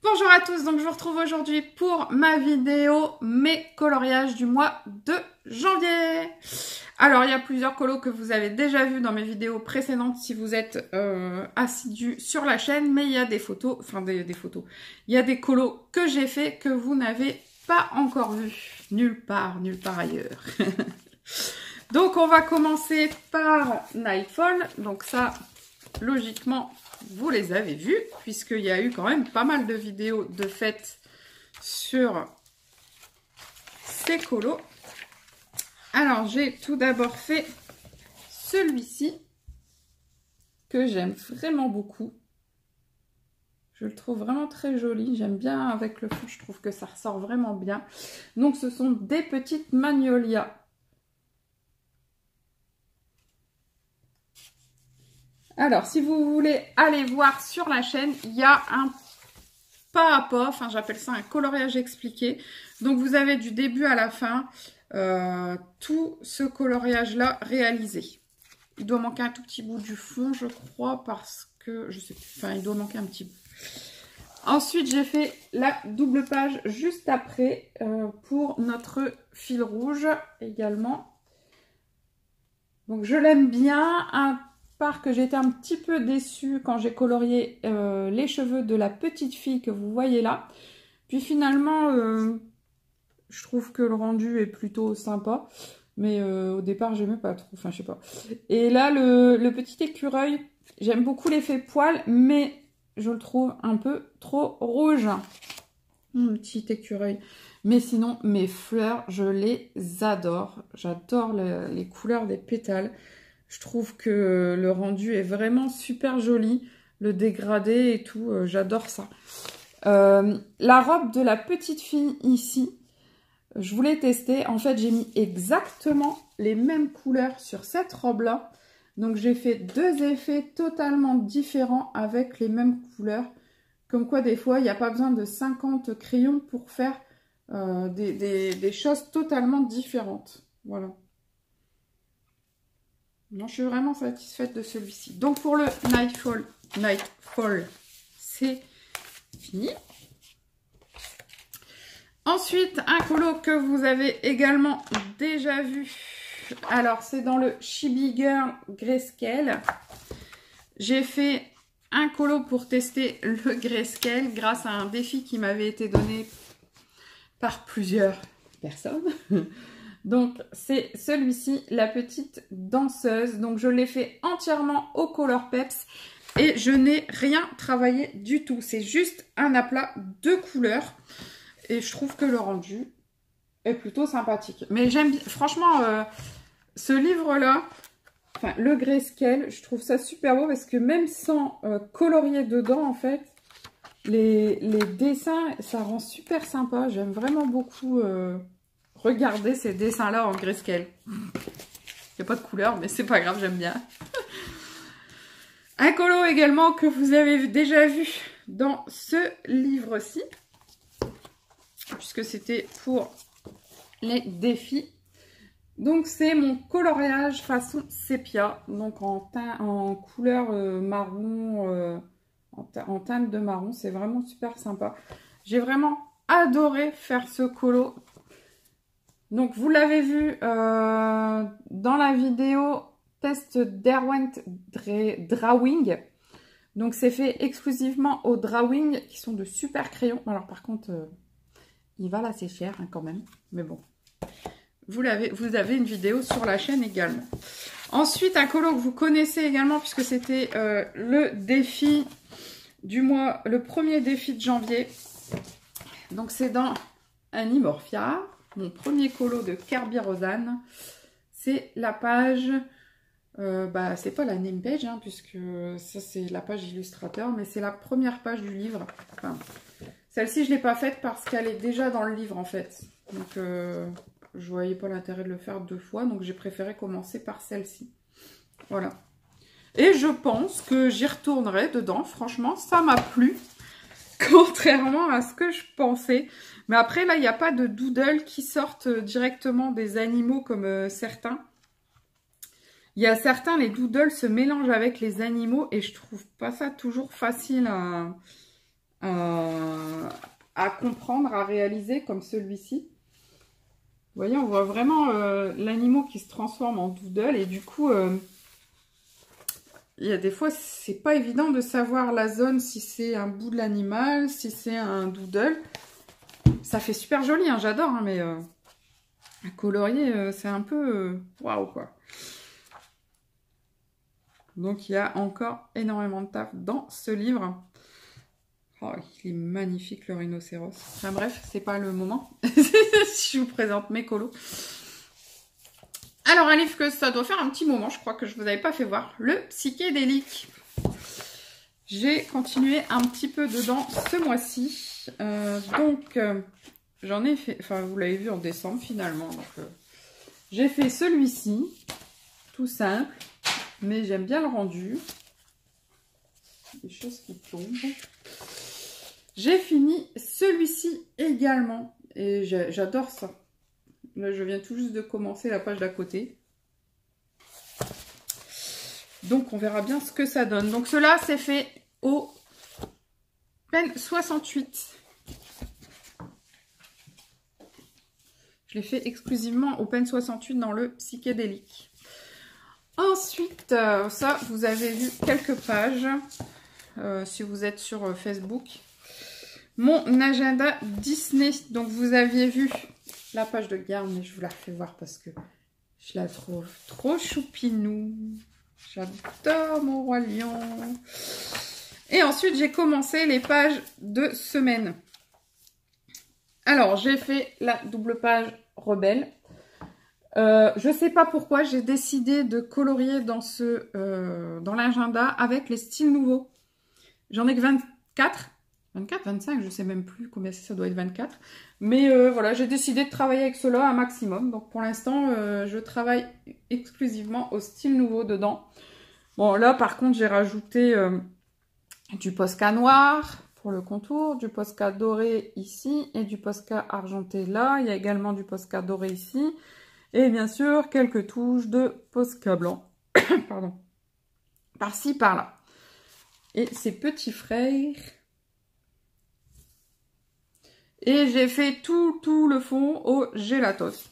Bonjour à tous, donc je vous retrouve aujourd'hui pour ma vidéo mes coloriages du mois de janvier. Alors il y a plusieurs colos que vous avez déjà vus dans mes vidéos précédentes si vous êtes assidus sur la chaîne, mais il y a des photos, des photos, il y a des colos que j'ai fait que vous n'avez pas encore vus, nulle part ailleurs. Donc on va commencer par Nightfall, donc ça logiquement vous les avez vus, puisqu'il y a eu quand même pas mal de vidéos de fêtes sur ces colos. Alors, j'ai tout d'abord fait celui-ci, que j'aime vraiment beaucoup. Je le trouve vraiment très joli. J'aime bien avec le fond, je trouve que ça ressort vraiment bien. Donc, ce sont des petites magnolias. Alors, si vous voulez aller voir sur la chaîne, il y a un pas à pas, enfin j'appelle ça un coloriage expliqué. Donc vous avez du début à la fin tout ce coloriage-là réalisé. Il doit manquer un tout petit bout du fond, je crois, parce que, je sais plus, enfin il doit manquer un petit bout. Ensuite, j'ai fait la double page juste après pour notre fil rouge également. Donc je l'aime bien, que j'ai été un petit peu déçue quand j'ai colorié les cheveux de la petite fille que vous voyez là. Puis finalement, je trouve que le rendu est plutôt sympa. Mais au départ, j'aimais pas trop. Enfin, je sais pas. Et là, le petit écureuil, j'aime beaucoup l'effet poil, mais je le trouve un peu trop rouge. Mon petit écureuil. Mais sinon, mes fleurs, je les adore. J'adore les couleurs des pétales. Je trouve que le rendu est vraiment super joli. Le dégradé et tout, j'adore ça. La robe de la petite fille ici, je voulais tester. En fait, j'ai mis exactement les mêmes couleurs sur cette robe-là. Donc, j'ai fait deux effets totalement différents avec les mêmes couleurs. Comme quoi, des fois, il n'y a pas besoin de 50 crayons pour faire des choses totalement différentes. Voilà. Non, je suis vraiment satisfaite de celui-ci. Donc, pour le Nightfall, c'est fini. Ensuite, un colo que vous avez également déjà vu. Alors, c'est dans le Chibi Girl Grayscale. J'ai fait un colo pour tester le Grayscale grâce à un défi qui m'avait été donné par plusieurs personnes. Donc, c'est celui-ci, la petite danseuse. Donc, je l'ai fait entièrement au Color Peps et je n'ai rien travaillé du tout. C'est juste un aplat de couleurs et je trouve que le rendu est plutôt sympathique. Mais j'aime, franchement, ce livre-là, enfin, le Grayscale, je trouve ça super beau parce que même sans colorier dedans, en fait, les dessins, ça rend super sympa. J'aime vraiment beaucoup... regardez ces dessins-là en grayscale. Il n'y a pas de couleur, mais c'est pas grave, j'aime bien. Un colo également que vous avez déjà vu dans ce livre-ci, puisque c'était pour les défis. Donc c'est mon coloriage façon sépia, donc en couleur marron, en teinte de marron. C'est vraiment super sympa. J'ai vraiment adoré faire ce colo. Donc, vous l'avez vu dans la vidéo test Derwent Drawing. Donc, c'est fait exclusivement au Drawing, qui sont de super crayons. Alors, par contre, il va assez cher hein, quand même. Mais bon, vous avez une vidéo sur la chaîne également. Ensuite, un colo que vous connaissez également, puisque c'était le défi du mois, le premier défi de janvier. Donc, c'est dans Animorphia. Mon premier colo de Kerby Rosanne, c'est la page, c'est pas la name page, hein, puisque ça c'est la page illustrateur, mais c'est la première page du livre. Enfin, celle-ci je l'ai pas faite parce qu'elle est déjà dans le livre en fait. Donc je voyais pas l'intérêt de le faire deux fois, donc j'ai préféré commencer par celle-ci. Voilà. Et je pense que j'y retournerai dedans, franchement ça m'a plu. Contrairement à ce que je pensais. Mais après, là, il n'y a pas de doodle qui sortent directement des animaux comme certains. Il y a certains, les doodles se mélangent avec les animaux et je trouve pas ça toujours facile à comprendre, à réaliser, comme celui-ci. Vous voyez, on voit vraiment l'animal qui se transforme en doodle, et du coup, il y a des fois, c'est pas évident de savoir la zone, si c'est un bout de l'animal, si c'est un doodle. Ça fait super joli, hein, j'adore, hein, mais à colorier, c'est un peu waouh, quoi. Donc, il y a encore énormément de taf dans ce livre. Oh, il est magnifique, le rhinocéros. Enfin bref, c'est pas le moment. Je vous présente mes colos. Alors, un livre que ça doit faire un petit moment, je crois que je vous avais pas fait voir. Le Psychédélique. J'ai continué un petit peu dedans ce mois-ci. J'en ai fait... Enfin, vous l'avez vu en décembre, finalement. J'ai fait celui-ci. Tout simple. Mais j'aime bien le rendu. Des choses qui tombent. J'ai fini celui-ci également. Et j'adore ça. Là, je viens tout juste de commencer la page d'à côté. Donc, on verra bien ce que ça donne. Donc, cela, c'est fait au peine 68. Je l'ai fait exclusivement au peine 68 dans le Psychédélique. Ensuite, ça, vous avez vu quelques pages. Si vous êtes sur Facebook. Mon agenda Disney. Donc, vous aviez vu la page de garde, mais je vous la refais voir parce que je la trouve trop choupinou. J'adore mon roi lion. Et ensuite, j'ai commencé les pages de semaine. Alors, j'ai fait la double page rebelle. Je ne sais pas pourquoi, j'ai décidé de colorier dans l'agenda avec les styles nouveaux. J'en ai que 24. 24, 25, je ne sais même plus combien ça doit être 24. Mais voilà, j'ai décidé de travailler avec cela un maximum. Donc pour l'instant, je travaille exclusivement au style nouveau dedans. Bon, là par contre, j'ai rajouté du Posca noir pour le contour, du Posca doré ici et du Posca argenté là. Il y a également du Posca doré ici. Et bien sûr, quelques touches de Posca blanc. Pardon. Par-ci, par-là. Et ces petits frères... Et j'ai fait tout le fond au gélatos.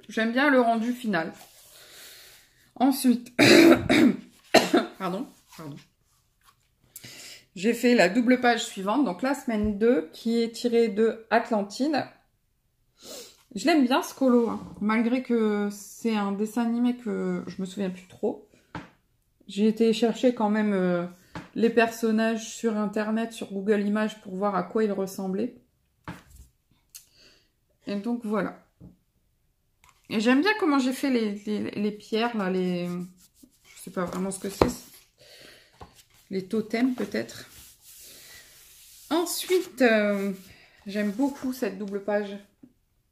J'aime bien le rendu final. Ensuite, pardon. J'ai fait la double page suivante, donc la semaine 2, qui est tirée de Atlantide. Je l'aime bien ce colo, hein, malgré que c'est un dessin animé que je me souviens plus trop. J'ai été chercher quand même... les personnages sur internet, sur Google Images pour voir à quoi ils ressemblaient. Et donc voilà. Et j'aime bien comment j'ai fait les pierres, là, je sais pas vraiment ce que c'est. Les totems peut-être. Ensuite, j'aime beaucoup cette double page.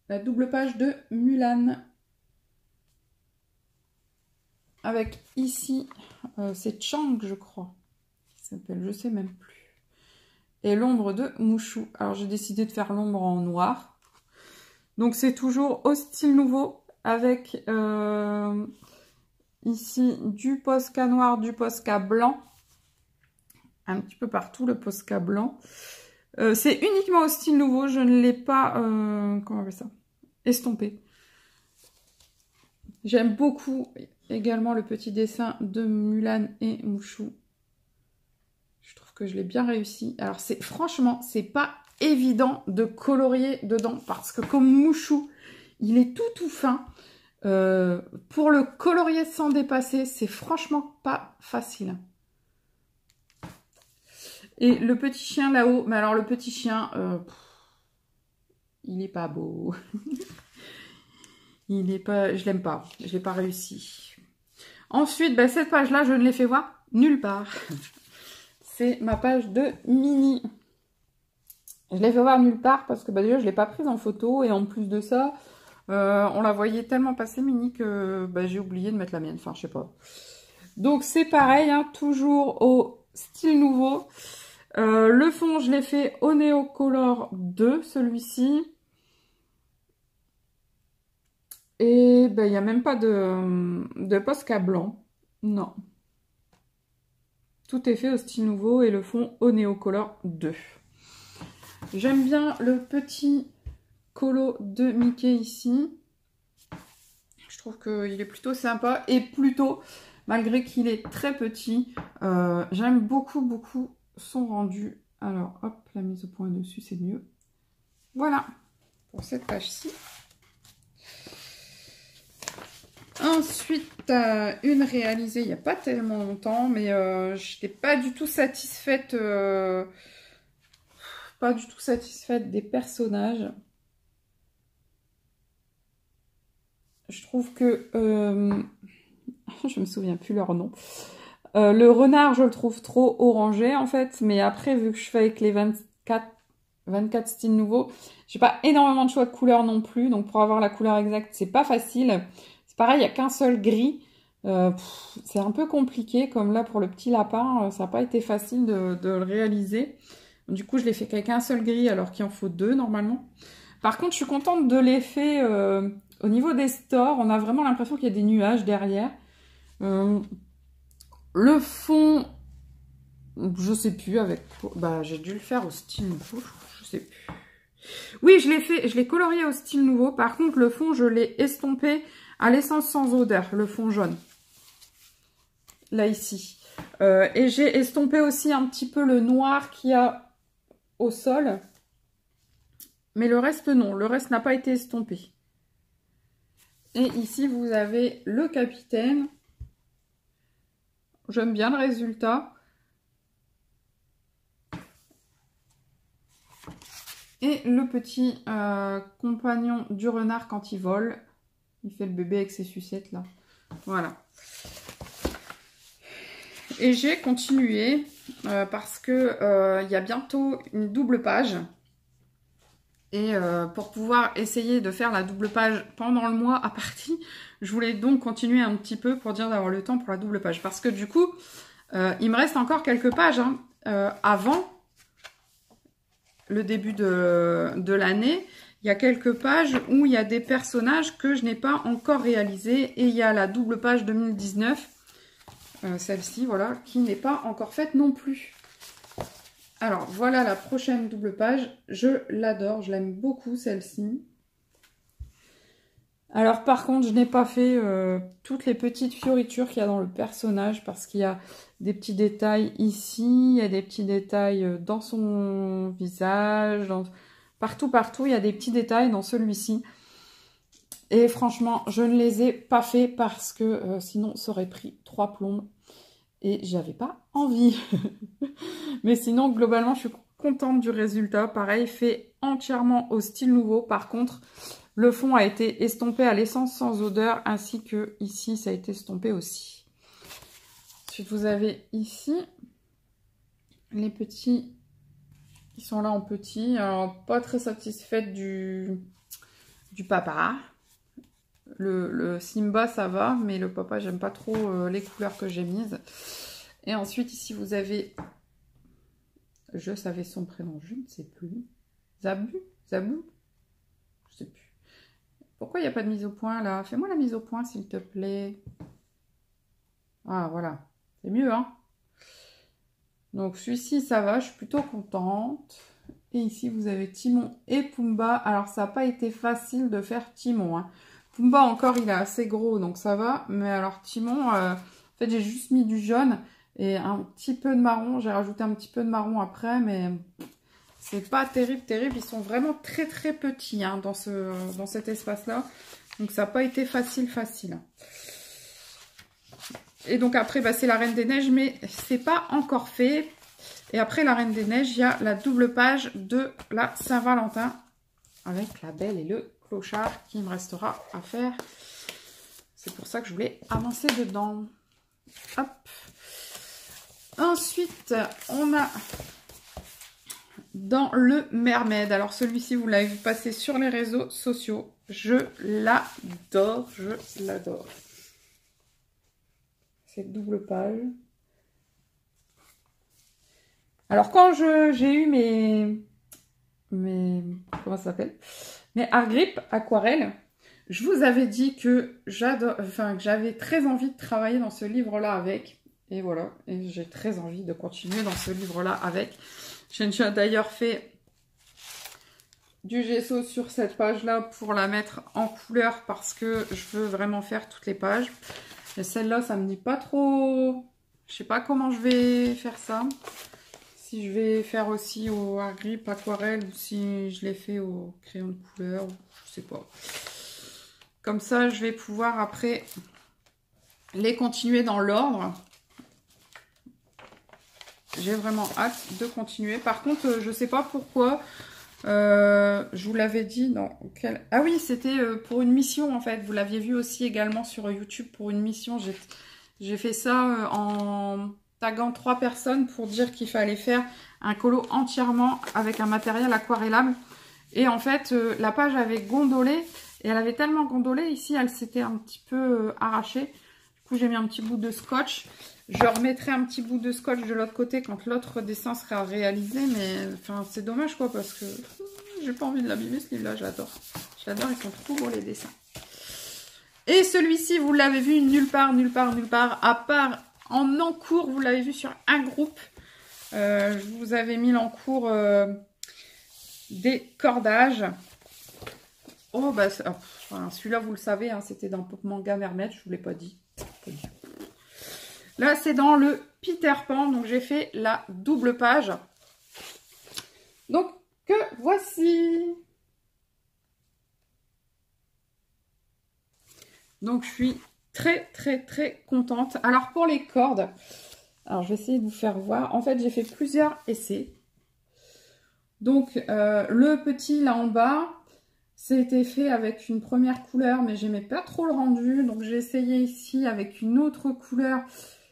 La double page de Mulan. Avec ici, c'est Chang je crois. S'appelle, je sais même plus. Et l'ombre de Mouchou. Alors j'ai décidé de faire l'ombre en noir. Donc c'est toujours au style nouveau avec ici du Posca noir, du Posca blanc. Un petit peu partout le Posca blanc. C'est uniquement au style nouveau. Je ne l'ai pas, comment on appelle ça, estompé. J'aime beaucoup également le petit dessin de Mulan et Mouchou. Je trouve que je l'ai bien réussi. Alors, franchement, c'est pas évident de colorier dedans parce que comme Mouchou, il est tout fin. Pour le colorier sans dépasser, c'est franchement pas facile. Et le petit chien là-haut, mais alors le petit chien, il est pas beau. Il est pas, je l'aime pas. Je l'ai pas réussi. Ensuite, bah, cette page-là, je ne l'ai fait voir nulle part. C'est ma page de Mini. Je l'ai fait voir nulle part parce que bah, déjà je ne l'ai pas prise en photo. Et en plus de ça, on la voyait tellement passer Mini que bah, j'ai oublié de mettre la mienne. Enfin, je sais pas. Donc c'est pareil, hein, toujours au style nouveau. Le fond, je l'ai fait au Neocolor 2, celui-ci. Et ben, il n'y a même pas de Posca blanc. Non. Tout est fait au style nouveau et le fond au Neocolor 2. J'aime bien le petit colo de Mickey ici. Je trouve qu'il est plutôt sympa et plutôt, malgré qu'il est très petit, j'aime beaucoup son rendu. Alors, hop, la mise au point dessus, c'est mieux. Voilà, pour cette page-ci. Ensuite, une réalisée il n'y a pas tellement longtemps, mais je n'étais pas du tout satisfaite, des personnages. Je trouve que... je me souviens plus leur nom. Le renard, je le trouve trop orangé, en fait. Mais après, vu que je fais avec les 24 styles nouveaux, j'ai pas énormément de choix de couleurs non plus. Donc, pour avoir la couleur exacte, c'est pas facile. C'est pareil, il n'y a qu'un seul gris. C'est un peu compliqué. Comme là, pour le petit lapin, ça n'a pas été facile de le réaliser. Du coup, je l'ai fait qu'avec un seul gris, alors qu'il en faut 2, normalement. Par contre, je suis contente de l'effet... Au niveau des stores, on a vraiment l'impression qu'il y a des nuages derrière. Le fond, je sais plus avec... Bah, j'ai dû le faire au style nouveau, je sais plus. Oui, je l'ai colorié au style nouveau. Par contre, le fond, je l'ai estompé à l'essence sans odeur, le fond jaune. Là, ici. Et j'ai estompé aussi un petit peu le noir qu'il y a au sol. Mais le reste, non. Le reste n'a pas été estompé. Et ici, vous avez le capitaine. J'aime bien le résultat. Et le petit compagnon du renard quand il vole. Il fait le bébé avec ses sucettes là. Voilà. Et j'ai continué parce que il y a bientôt une double page. Et pour pouvoir essayer de faire la double page pendant le mois à partie, je voulais donc continuer un petit peu pour dire d'avoir le temps pour la double page. Parce que du coup, il me reste encore quelques pages avant le début de l'année. Il y a quelques pages où il y a des personnages que je n'ai pas encore réalisés. Et il y a la double page 2019, celle-ci, voilà, qui n'est pas encore faite non plus. Alors, voilà la prochaine double page. Je l'adore, je l'aime beaucoup, celle-ci. Alors, par contre, je n'ai pas fait toutes les petites fioritures qu'il y a dans le personnage parce qu'il y a des petits détails ici, il y a des petits détails dans son visage, partout, il y a des petits détails dans celui-ci. Et franchement, je ne les ai pas fait parce que sinon, ça aurait pris 3 plombes. Et j'avais pas envie. Mais sinon, globalement, je suis contente du résultat. Pareil, fait entièrement au style nouveau. Par contre, le fond a été estompé à l'essence sans odeur, ainsi que ici, ça a été estompé aussi. Ensuite, vous avez ici les petits qui sont là en petit. Alors, pas très satisfaite du papa. Le Simba, ça va, mais le papa, j'aime pas trop les couleurs que j'ai mises. Et ensuite, ici, vous avez... Je savais son prénom, je ne sais plus. Zabou? Je sais plus. Pourquoi il n'y a pas de mise au point, là? Fais-moi la mise au point, s'il te plaît. Ah, voilà. C'est mieux, hein? Donc, celui-ci, ça va. Je suis plutôt contente. Et ici, vous avez Timon et Pumba. Alors, ça n'a pas été facile de faire Timon, hein. Pumba, encore, il est assez gros, donc ça va. Mais alors, Timon, en fait, j'ai juste mis du jaune et un petit peu de marron. J'ai rajouté un petit peu de marron après, mais c'est pas terrible. Ils sont vraiment très petits hein, dans cet espace-là. Donc, ça n'a pas été facile. Et donc, après, bah, c'est la Reine des Neiges, mais c'est pas encore fait. Et après la Reine des Neiges, il y a la double page de la Saint-Valentin avec la Belle et le Clochard qui me restera à faire. C'est pour ça que je voulais avancer dedans. Hop. Ensuite, on a dans le Mermaid. Alors celui-ci, vous l'avez vu passer sur les réseaux sociaux. Je l'adore, Cette double page. Alors quand j'ai eu mes comment ça s'appelle, mes art grip aquarelle, je vous avais dit que j'avais très envie de travailler dans ce livre-là avec. Et voilà, et j'ai très envie de continuer dans ce livre-là avec. J'ai d'ailleurs fait du gesso sur cette page-là pour la mettre en couleur parce que je veux vraiment faire toutes les pages. Et celle-là, ça me dit pas trop... Je sais pas comment je vais faire ça. Si je vais faire aussi au art grip, aquarelle, ou si je l'ai fait au crayon de couleur, je sais pas. Comme ça, je vais pouvoir après les continuer dans l'ordre. J'ai vraiment hâte de continuer. Par contre, je sais pas pourquoi. Je vous l'avais dit dans quel... Ah oui, c'était pour une mission en fait. Vous l'aviez vu aussi également sur YouTube pour une mission. J'ai fait ça en taguant 3 personnes pour dire qu'il fallait faire un colo entièrement avec un matériel aquarellable. Et en fait, la page avait gondolé. Et elle avait tellement gondolé. Ici, elle s'était un petit peu arrachée. Du coup, j'ai mis un petit bout de scotch. Je remettrai un petit bout de scotch de l'autre côté quand l'autre dessin sera réalisé. Mais enfin, c'est dommage quoi parce que j'ai pas envie de l'abîmer ce livre-là. J'adore. J'adore, ils sont trop beaux les dessins. Et celui-ci, vous l'avez vu nulle part, nulle part, nulle part, à part en encours, vous l'avez vu sur un groupe. Je vous avais mis l'encours des cordages. Oh, bah, enfin, celui-là, vous le savez, hein, c'était dans Pop Manga Mermaid, je ne vous l'ai pas dit. Là, c'est dans le Peter Pan, donc j'ai fait la double page. Donc, que voici. Donc, je suis très, très, très contente. Alors, pour les cordes, alors je vais essayer de vous faire voir. En fait, j'ai fait plusieurs essais. Donc, le petit là en bas, c'était fait avec une première couleur, mais j'aimais pas trop le rendu. Donc, j'ai essayé ici avec une autre couleur.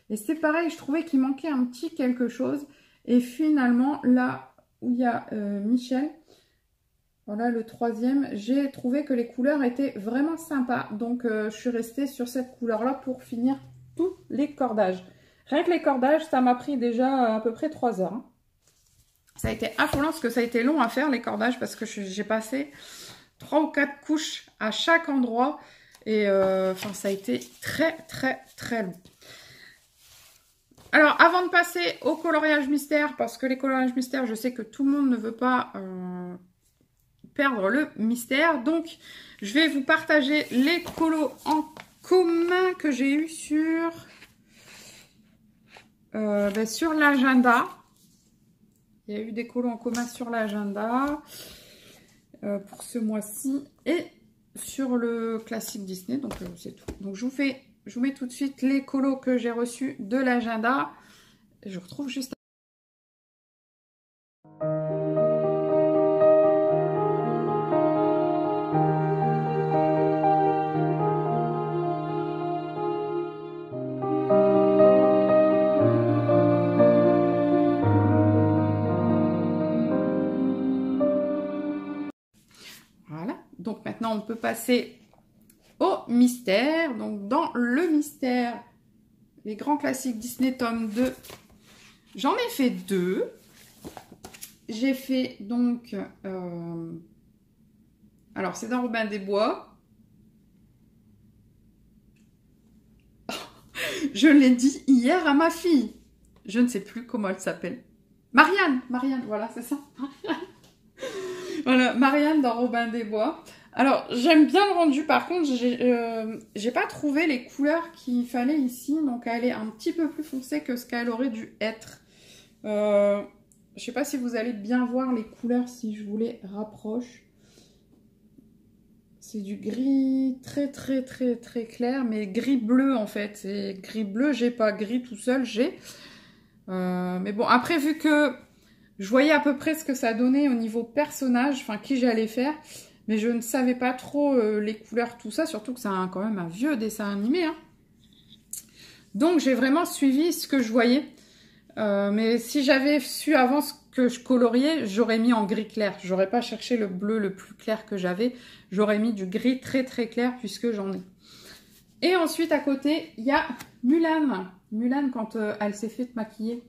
Et c'est pareil, je trouvais qu'il manquait un petit quelque chose. Et finalement, là où il y a Michel... Voilà le troisième. J'ai trouvé que les couleurs étaient vraiment sympas. Donc, je suis restée sur cette couleur-là pour finir tous les cordages. Rien que les cordages, ça m'a pris déjà à peu près 3 heures. Hein. Ça a été affolant parce que ça a été long à faire les cordages parce que j'ai passé 3 ou 4 couches à chaque endroit. Et enfin, ça a été très, très, très long. Alors, avant de passer au coloriage mystère, parce que les coloriages mystères, je sais que tout le monde ne veut pas... perdre le mystère. Donc, je vais vous partager les colos en commun que j'ai eu sur l'agenda. Il y a eu des colos en commun sur l'agenda pour ce mois-ci et sur le classique Disney. Donc, c'est tout. Donc, je vous mets tout de suite les colos que j'ai reçus de l'agenda. Je vous retrouve juste donc maintenant, on peut passer au mystère. Donc, dans le mystère, les grands classiques Disney tome 2, j'en ai fait 2. J'ai fait donc... alors, c'est dans Robin des Bois. Je l'ai dit hier à ma fille. Je ne sais plus comment elle s'appelle. Marianne, voilà, c'est ça. Voilà, Marianne dans Robin des Bois. Alors, j'aime bien le rendu. Par contre, j'ai pas trouvé les couleurs qu'il fallait ici. Donc, elle est un petit peu plus foncée que ce qu'elle aurait dû être. Je sais pas si vous allez bien voir les couleurs si je vous les rapproche. C'est du gris très, très, très, très clair. Mais gris bleu, en fait. C'est gris bleu, j'ai pas gris tout seul, j'ai. Mais bon, après, vu que je voyais à peu près ce que ça donnait au niveau personnage, enfin, qui j'allais faire... Mais je ne savais pas trop les couleurs, tout ça. Surtout que c'est quand même un vieux dessin animé. Hein. Donc, j'ai vraiment suivi ce que je voyais. Mais si j'avais su avant ce que je coloriais, j'aurais mis en gris clair. J'aurais pas cherché le bleu le plus clair que j'avais. J'aurais mis du gris très très clair puisque j'en ai. Et ensuite, à côté, il y a Mulan. Mulan, quand elle s'est fait maquiller.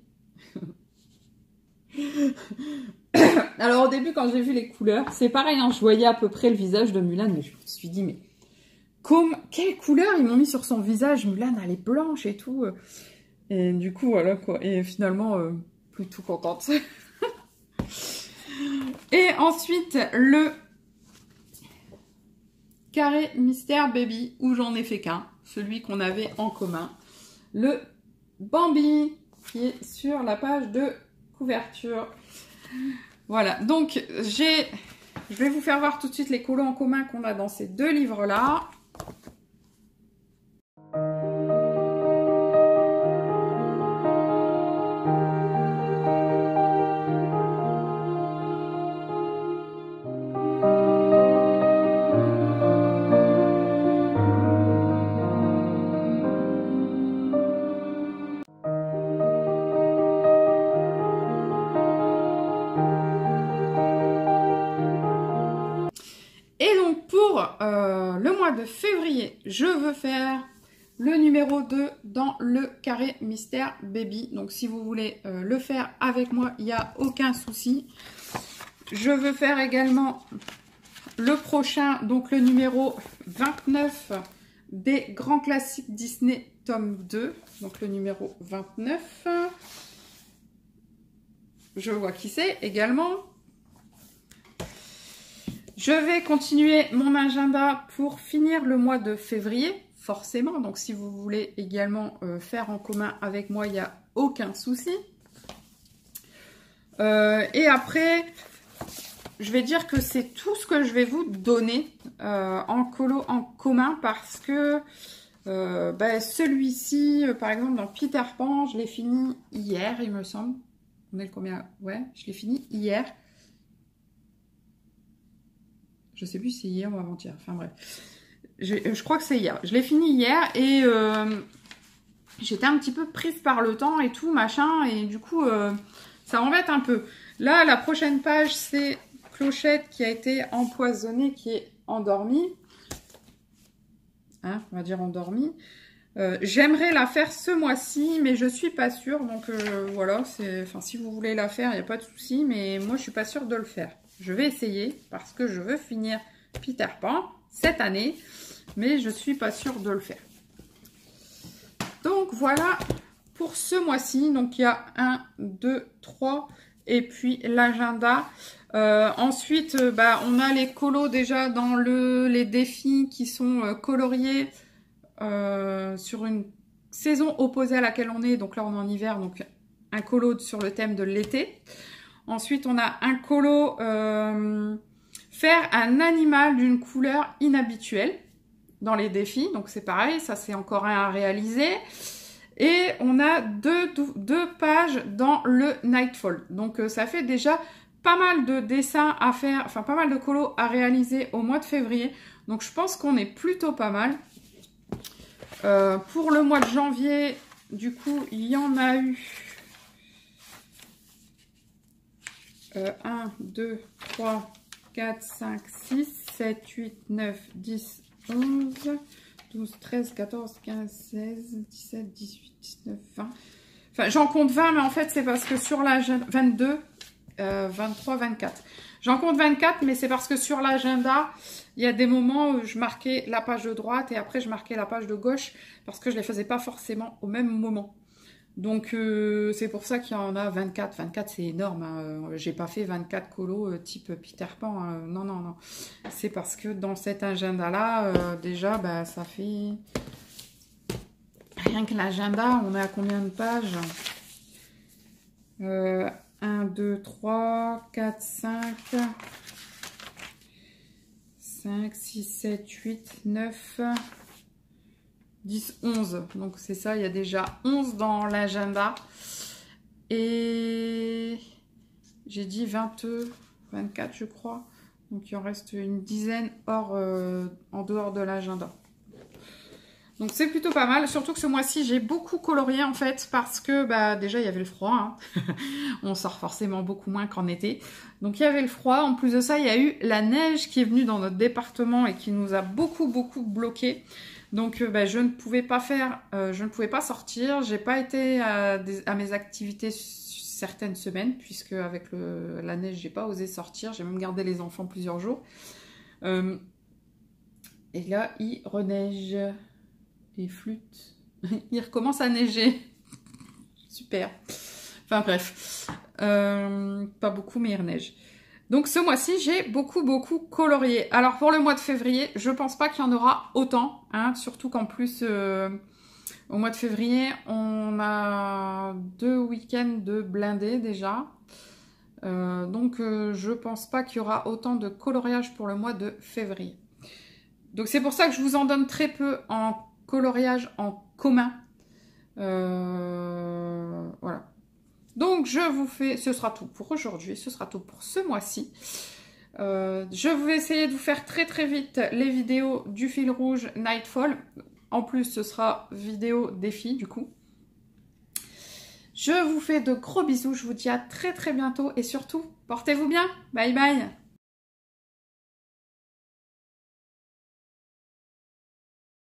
Alors au début quand j'ai vu les couleurs, c'est pareil, hein, je voyais à peu près le visage de Mulan, mais je me suis dit, mais quelle couleur ils m'ont mis sur son visage? Mulan, elle est blanche et tout. Et du coup, voilà quoi. Et finalement, plutôt contente. Et ensuite, le carré Mystère Baby, où j'en ai fait qu'un. Celui qu'on avait en commun. Le Bambi, qui est sur la page de couverture. Voilà, donc je vais vous faire voir tout de suite les colos en commun qu'on a dans ces deux livres-là. Et donc pour le mois de février, je veux faire le numéro 2 dans le carré Mystère Baby. Donc si vous voulez le faire avec moi, il n'y a aucun souci. Je veux faire également le prochain, donc le numéro 29 des grands classiques Disney tome 2. Donc le numéro 29. Je vois qui c'est également. Je vais continuer mon agenda pour finir le mois de février, forcément. Donc, si vous voulez également faire en commun avec moi, il n'y a aucun souci. Et après, je vais dire que c'est tout ce que je vais vous donner en colo en commun parce que celui-ci, par exemple, dans Peter Pan, je l'ai fini hier, il me semble. On est le combien? Ouais, je l'ai fini hier. Je sais plus si c'est hier ou avant-hier. Enfin bref. Je crois que c'est hier. Je l'ai fini hier et j'étais un petit peu prise par le temps et tout, machin. Et du coup, ça m'embête un peu. Là, la prochaine page, c'est Clochette qui a été empoisonnée, qui est endormie. Hein, on va dire endormie. J'aimerais la faire ce mois-ci, mais je suis pas sûre. Donc voilà, si vous voulez la faire, il n'y a pas de souci. Mais moi, je suis pas sûre de le faire. Je vais essayer parce que je veux finir Peter Pan cette année, mais je suis pas sûre de le faire. Donc voilà pour ce mois-ci. Donc il y a 1, 2, 3 et puis l'agenda. Ensuite, on a les colos déjà dans les défis qui sont coloriés sur une saison opposée à laquelle on est. Donc là, on est en hiver, donc un colo sur le thème de l'été. Ensuite, on a un colo faire un animal d'une couleur inhabituelle dans les défis. Donc, c'est pareil, ça, c'est encore un à réaliser. Et on a deux pages dans le Nightfall. Donc, ça fait déjà pas mal de dessins à faire, enfin, pas mal de colos à réaliser au mois de février. Donc, je pense qu'on est plutôt pas mal. Pour le mois de janvier, du coup, il y en a eu 1, 2, 3, 4, 5, 6, 7, 8, 9, 10, 11, 12, 13, 14, 15, 16, 17, 18, 19, 20. Enfin, j'en compte 20, mais en fait, c'est parce que sur l'agenda... 22, 23, 24. J'en compte 24, mais c'est parce que sur l'agenda, il y a des moments où je marquais la page de droite et après, je marquais la page de gauche parce que je ne les faisais pas forcément au même moment. Donc, c'est pour ça qu'il y en a 24. 24, c'est énorme. Hein. J'ai pas fait 24 colos type Peter Pan. Hein. Non, non, non. C'est parce que dans cet agenda-là, déjà, ça fait... Rien que l'agenda, on est à combien de pages 1, 2, 3, 4, 5... 5, 6, 7, 8, 9... 10, 11. Donc, c'est ça. Il y a déjà 11 dans l'agenda. Et j'ai dit 22, 24, je crois. Donc, il en reste une dizaine en dehors de l'agenda. Donc, c'est plutôt pas mal. Surtout que ce mois-ci, j'ai beaucoup colorié, en fait, parce que, déjà, il y avait le froid. Hein. On sort forcément beaucoup moins qu'en été. Donc, il y avait le froid. En plus de ça, il y a eu la neige qui est venue dans notre département et qui nous a beaucoup bloqué. Donc, je ne pouvais pas je ne pouvais pas sortir. J'ai pas été à mes activités certaines semaines, puisque avec la neige, j'ai pas osé sortir. J'ai même gardé les enfants plusieurs jours. Et là, il reneige. Et flûte. Il recommence à neiger. super. Enfin bref, pas beaucoup mais il neige. Donc ce mois-ci, j'ai beaucoup colorié. Alors pour le mois de février, je pense pas qu'il y en aura autant, hein, surtout qu'en plus au mois de février, on a 2 week-ends de blindés déjà. Donc je pense pas qu'il y aura autant de coloriage pour le mois de février. Donc c'est pour ça que je vous en donne très peu en coloriage en commun. Voilà. Donc je vous fais, ce sera tout pour aujourd'hui, ce sera tout pour ce mois-ci. Je vais essayer de vous faire très vite les vidéos du fil rouge Nightfall. En plus, ce sera vidéo défi du coup. Je vous fais de gros bisous, je vous dis à très bientôt et surtout, portez-vous bien. Bye bye.